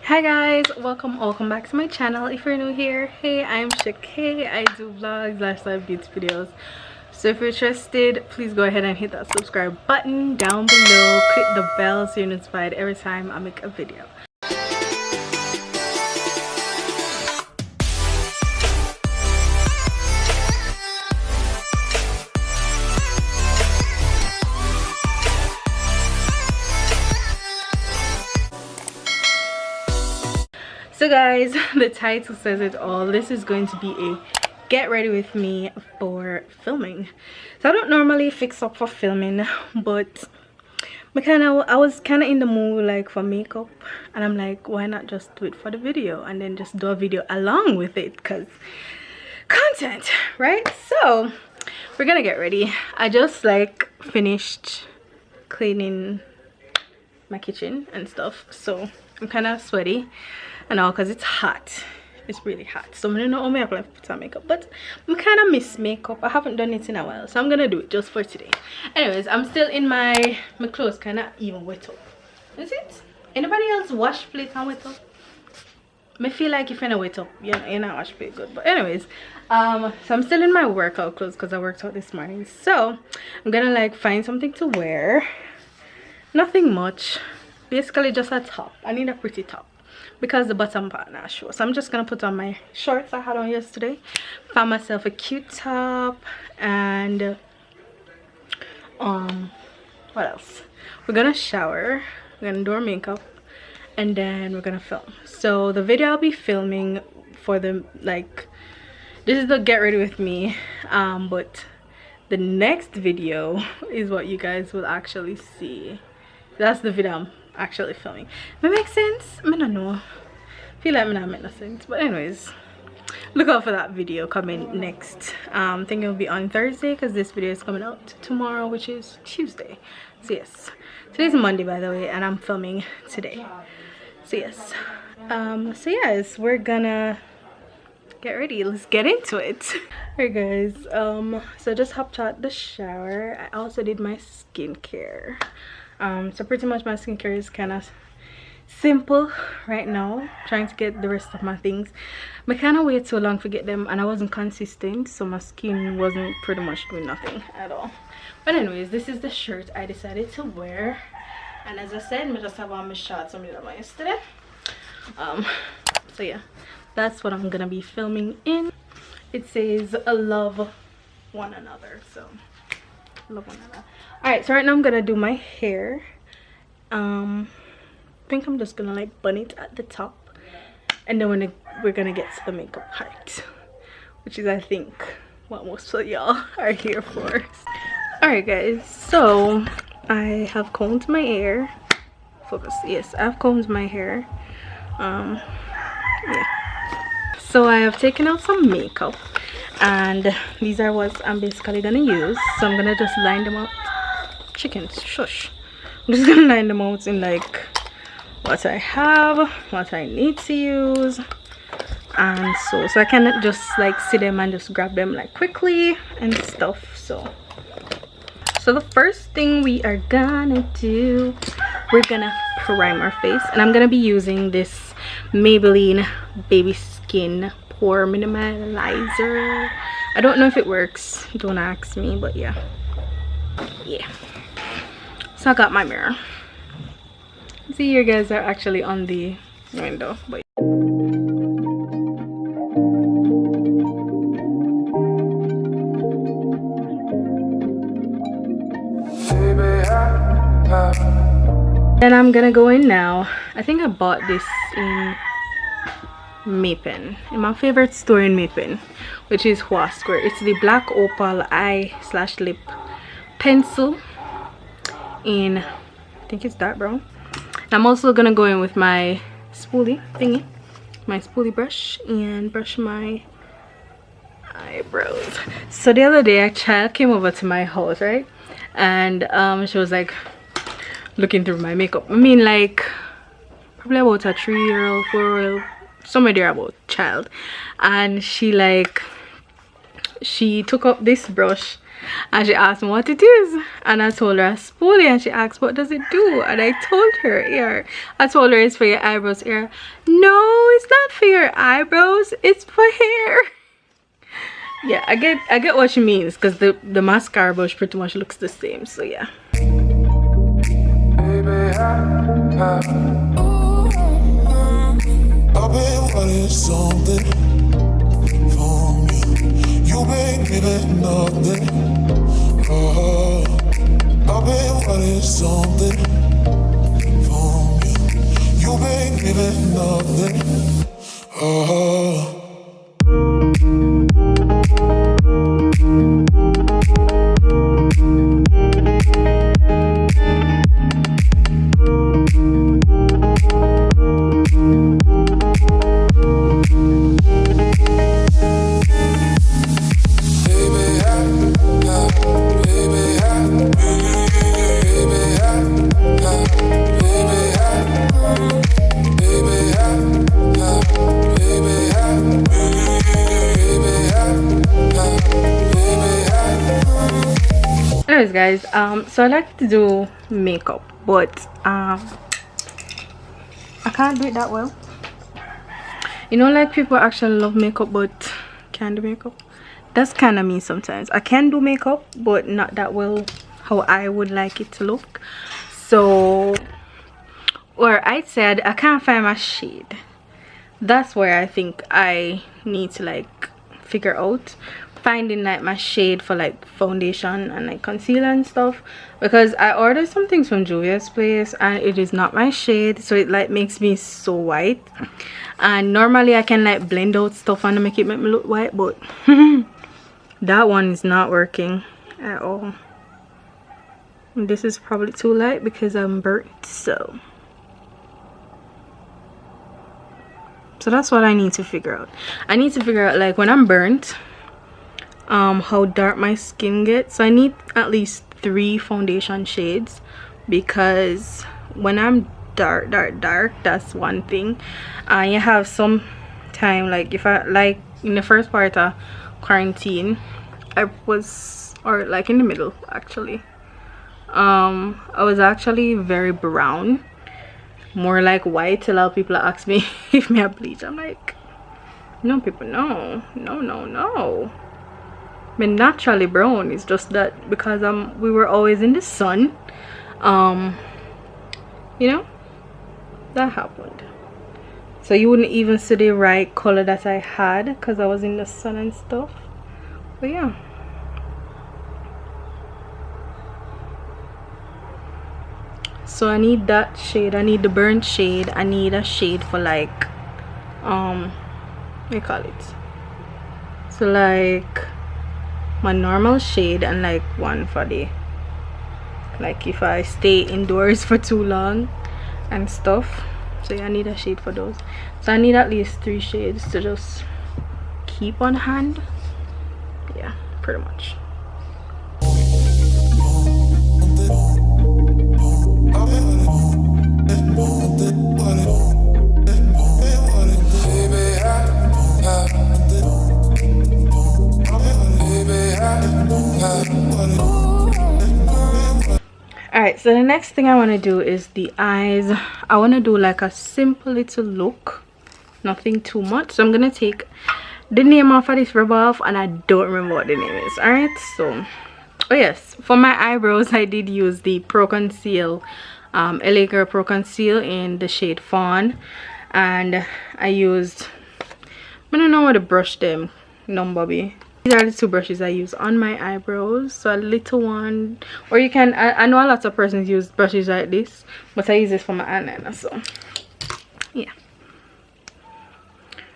Hi guys, welcome back to my channel. If you're new here, hey, I'm Shakay. I do vlogs, lifestyle, beauty videos. So if you're interested, please go ahead and hit that subscribe button down below, click the bell so you're notified every time I make a video. So guys, the title says it all. This is going to be a get ready with me for filming. So I don't normally fix up for filming, but I was kind of in the mood like for makeup, and I'm like, why not just do it for the video and then just do a video along with it, because content, right? So we're gonna get ready. I just like finished cleaning my kitchen and stuff, so I'm kind of sweaty and all because it's hot. It's really hot, so I don't know how I apply put on makeup, but I kind of miss makeup. I haven't done it in a while, so I'm gonna do it just for today. Anyways, I'm still in my clothes kind of even wet up. Is it? Anybody else wash plate and wet up? I feel like if you're not wet up, you're not wash plate good. But anyways, so I'm still in my workout clothes because I worked out this morning. So I'm gonna like find something to wear. Nothing much, basically just a top. I need a pretty top because the bottom part not sure, so I'm just gonna put on my shorts I had on yesterday, find myself a cute top, and what else? We're gonna shower, we're gonna do our makeup, and then we're gonna film. So the video I'll be filming for the this is the get ready with me, but the next video is what you guys will actually see. That's the video I'm actually filming. That makes sense? I don't know. I feel like I'm not making no sense. But anyways, look out for that video coming next. I think it will be on Thursday because this video is coming out tomorrow, which is Tuesday. So yes, today's Monday by the way, and I'm filming today. So yes, we're gonna get ready. Let's get into it. Alright guys, so I just hopped out the shower. I also did my skincare. So pretty much my skincare is kind of simple right now, trying to get the rest of my things. I kind of waited so long to get them and I wasn't consistent, so my skin wasn't pretty much doing nothing at all. But anyways, this is the shirt I decided to wear, and as I said, I just have on my shorts from yesterday. So yeah, that's what I'm gonna be filming in. It says love one another, so love one another. Alright, so right now I'm gonna do my hair. I think I'm just gonna like bun it at the top, and then we're gonna get to the makeup part, which is I think what most of y'all are here for. Alright guys, so I have combed my hair. Focus. Yes, I've combed my hair. Yeah, so I have taken out some makeup, and these are what I'm basically gonna use. So I'm gonna just line them out. Chickens, shush. I'm just gonna line them out in like what I have, what I need to use, and so I can just like see them and just grab them like quickly and stuff. So the first thing we are gonna do, we're gonna prime our face, and I'm gonna be using this Maybelline Baby Skin Pore Minimalizer. I don't know if it works, don't ask me, but yeah. So I got my mirror. See, you guys are actually on the window, but then I'm gonna go in now. I think I bought this in Mapen, in my favorite store in Mapen, which is Hua Square. It's the Black Opal Eye/Lip Pencil in, I think it's dark brown. And I'm also gonna go in with my spoolie thingy, my spoolie brush, and brush my eyebrows. So the other day a child came over to my house, right, and she was like looking through my makeup. I mean, like probably about a 3-year-old, 4-year-old, somewhere there about child, and she took up this brush and she asked me what it is, and I told her a spoolie, and she asked what does it do, and I told her here. I told her it's for your eyebrows here. No, it's not for your eyebrows, it's for hair. Yeah, I get what she means, because the mascara brush pretty much looks the same, so yeah. I've been wanting something from you. You been giving nothing. Oh, I've been wanting something from you. You been giving nothing. Oh. Anyways guys, so I like to do makeup, but I can't do it that well. You know, like people actually love makeup but can't do makeup. That's kind of me sometimes. I can do makeup but not that well how I would like it to look. So, or I said I can't find my shade. That's where I think I need to like figure out finding like my shade for like foundation and like concealer and stuff, because I ordered some things from Juvia's Place and it is not my shade, so it like makes me so white. And normally I can like blend out stuff and make me look white, but that one is not working at all. And this is probably too light because I'm burnt, so that's what I need to figure out. I need to figure out like when I'm burnt how dark my skin gets. So I need at least 3 foundation shades, because when I'm dark, that's one thing. You have some time, like if I like in the first part of quarantine, I was, or like in the middle actually, I was actually very brown, more like white. A lot of people ask me if me I bleach. I'm like, no people, no. I'm naturally brown. It's just that because we were always in the sun, you know, that happened. So you wouldn't even see the right color that I had because I was in the sun and stuff. But yeah, so I need that shade. I need the burnt shade. I need a shade for like what do you call it, so like my normal shade, and like one for the like if I stay indoors for too long and stuff. So yeah, I need a shade for those. So I need at least 3 shades to just keep on hand. Yeah, pretty much. Alright, so the next thing I want to do is the eyes. I want to do like a simple little look, nothing too much. So I'm gonna take the name off of this rub off, and I don't remember what the name is. Alright, so oh yes, for my eyebrows I did use the Pro Conceal LA Girl Pro Conceal in the shade Fawn, and I used, I don't know what to brush them, number B. These are the 2 brushes I use on my eyebrows. So a little one, or you can, I know a lot of persons use brushes like this, but I use this for my eyeliner. So yeah.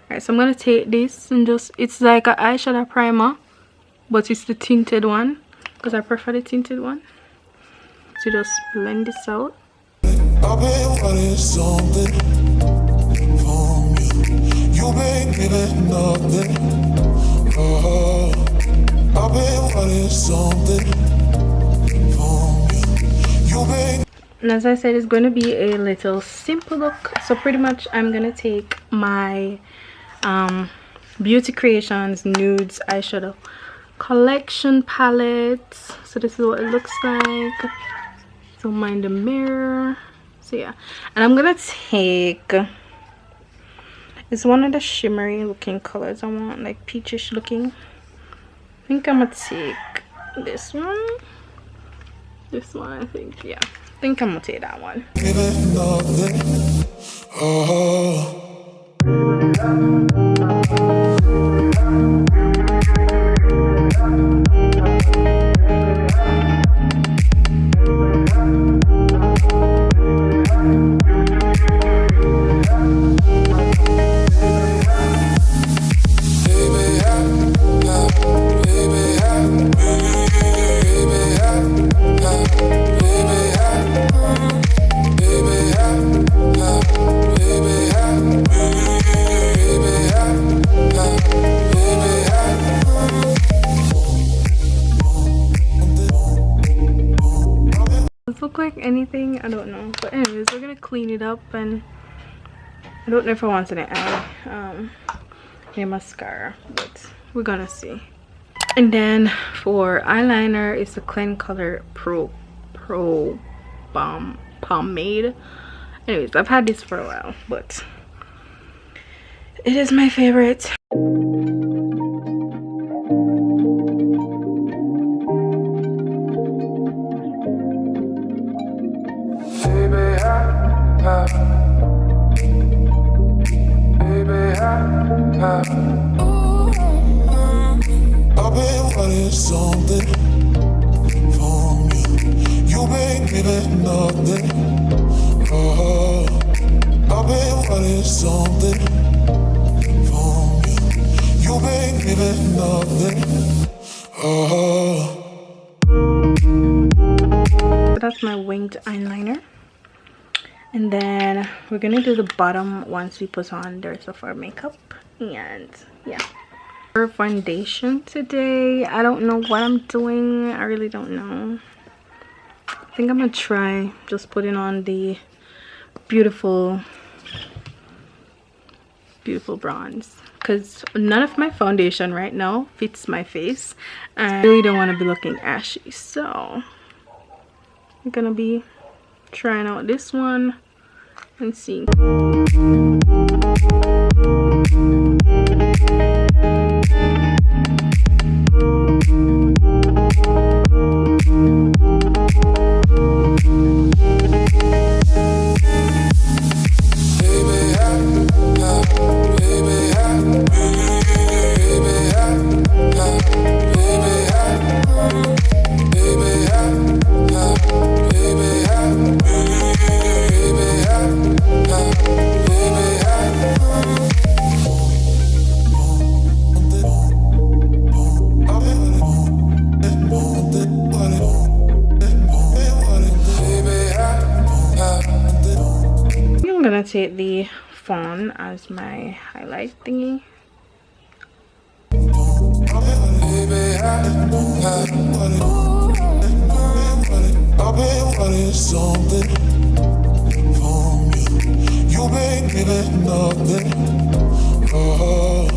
Alright, so I'm gonna take this and just, it's like an eyeshadow primer, but it's the tinted one because I prefer the tinted one. So just blend this out. I've been wanting something from you. You been giving nothing. Oh, I've been wanting something from you. You been. And as I said, it's going to be a little simple look. So pretty much I'm going to take my Beauty Creations Nudes eyeshadow collection palette. So this is what it looks like. So mind the mirror. So yeah, and I'm gonna take, it's one of the shimmery looking colors I want, like peachish looking. I think I'm gonna take this one. This one, I think. Yeah, I think I'm gonna take that one. Look like anything, I don't know, but anyways, we're gonna clean it up, and I don't know if I want to add a mascara, but we're gonna see. And then for eyeliner, it's the Clean Color Pro Balm Pomade. Anyways, I've had this for a while, but it is my favorite. I've been wanting something from you. You make me let nothing. Oh, I've been wanting something from you. You make me let nothing. Oh. That's my winged eyeliner. And then we're gonna do the bottom once we put on the rest of our makeup. And yeah, for foundation today, I don't know what I'm doing. I really don't know. I think I'm gonna try just putting on the beautiful bronze, because none of my foundation right now fits my face, and I really don't want to be looking ashy. So I'm gonna be trying out this one and see. I'm gonna take the fawn as my highlight thingy. I've been wanting something from you. You make me let nothing. Oh,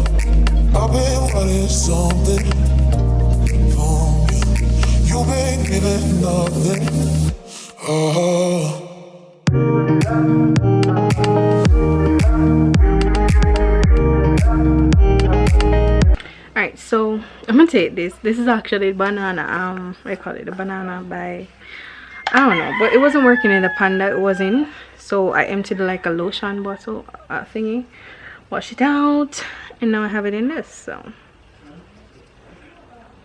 I've been wanting something from you. You make me let nothing. Oh. Alright, so I'm gonna take this. This is actually banana, I call it a banana by, I don't know, but it wasn't working in the pan that it was in, so I emptied like a lotion bottle thingy, wash it out, and now I have it in this. So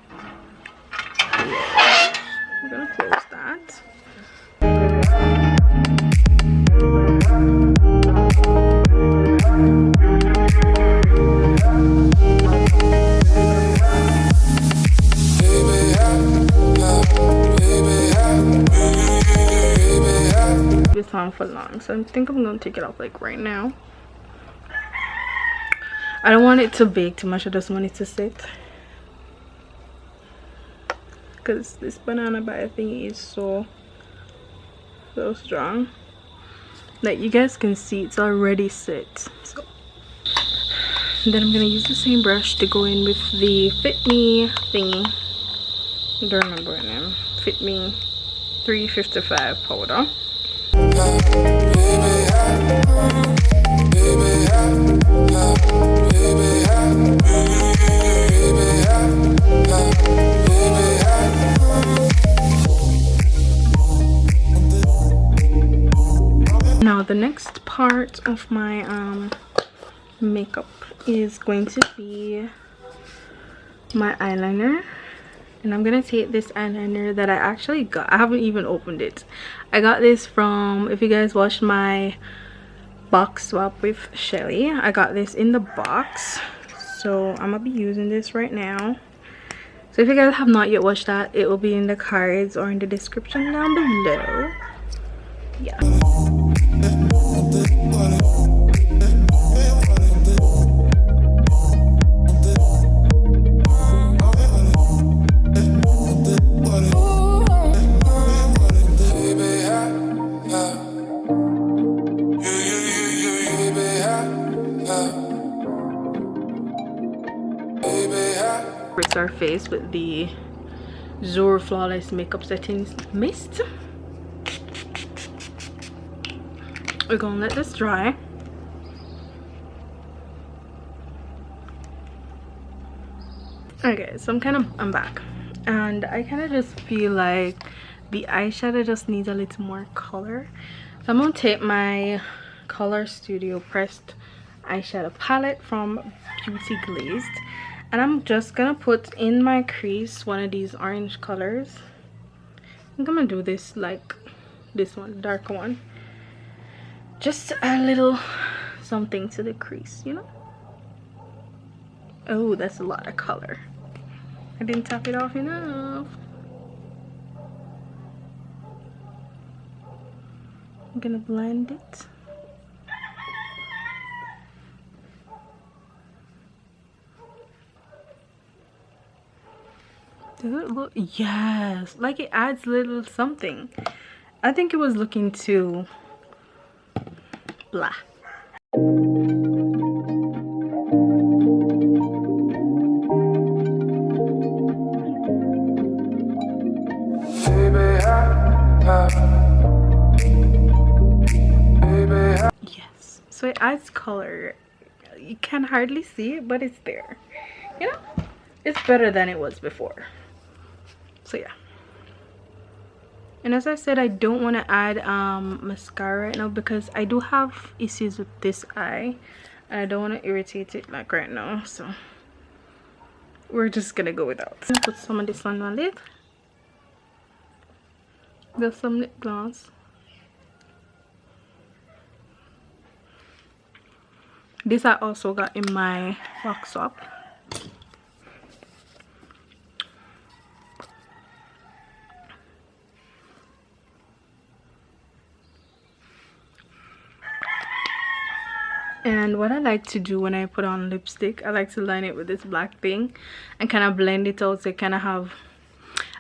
yeah, I'm gonna close that. This on for long, so I think I'm gonna take it off like right now. I don't want it to bake too much, I just want it to sit, because this banana butter thingy is so strong. Like you guys can see, it's already set. So And then I'm gonna use the same brush to go in with the Fit Me thingy. I don't remember her name. Fit Me 355 powder. Now the next part of my makeup is going to be my eyeliner, and I'm gonna take this eyeliner that I actually got. I haven't even opened it. I got this from, if you guys watched my box swap with Shelly, I got this in the box, so I'm gonna be using this right now. So if you guys have not yet watched that, it will be in the cards or in the description down below. Yeah. It's our face with the Zor Flawless Makeup Settings Mist. We're gonna let this dry. Okay, so I'm back, and I kind of just feel like the eyeshadow just needs a little more color. So I'm gonna take my Color Studio pressed eyeshadow palette from Beauty Glazed, and I'm just gonna put in my crease one of these orange colors. I'm gonna do this like this one, darker one, just a little something to the crease, you know. Oh, that's a lot of color. I didn't tap it off enough. I'm gonna blend it. Does it look? Yes, like it adds a little something. I think it was looking too blah. Yes, so it adds color. You can hardly see it, but it's there. You know, it's better than it was before. So yeah, and as I said, I don't want to add mascara right now because I do have issues with this eye and I don't want to irritate it like right now, so we're just gonna go without. I'm gonna put some of this on my lid. Got some lip gloss. This I also got in my box swap. And what I like to do when I put on lipstick, I like to line it with this black thing and kind of blend it out so it kind of have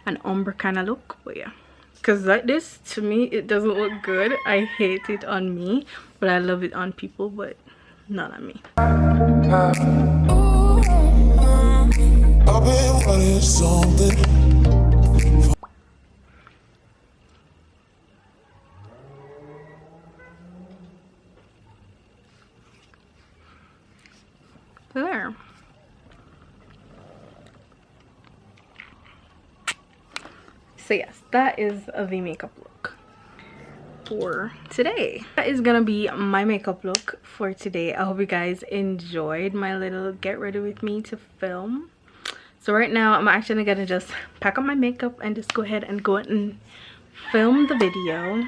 an ombre kind of look. But yeah, because like this, to me, it doesn't look good. I hate it on me, but I love it on people, but not on me. I've been wanting something. There. So yes, that is the makeup look for today. That is gonna be my makeup look for today. I hope you guys enjoyed my little get ready with me to film. So right now I'm actually gonna just pack up my makeup and just go ahead and go and film the video.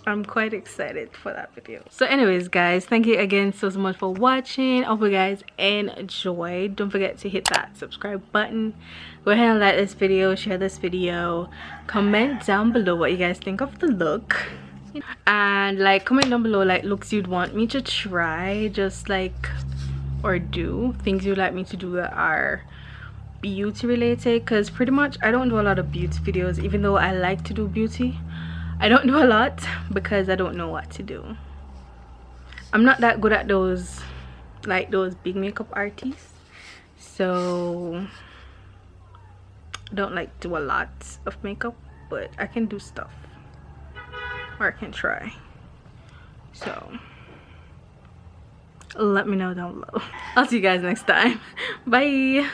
I'm quite excited for that video. So anyways guys, thank you again so much for watching. I hope you guys enjoyed. Don't forget to hit that subscribe button. Go ahead and like this video, share this video, comment down below what you guys think of the look, and like comment down below like looks you'd want me to try, just like, or do things you'd like me to do that are beauty related, because pretty much I don't do a lot of beauty videos. Even though I like to do beauty, I don't do a lot because I don't know what to do. I'm not that good at those like those big makeup artists, so I don't like do a lot of makeup, but I can do stuff, or I can try. So let me know down below. I'll see you guys next time. Bye.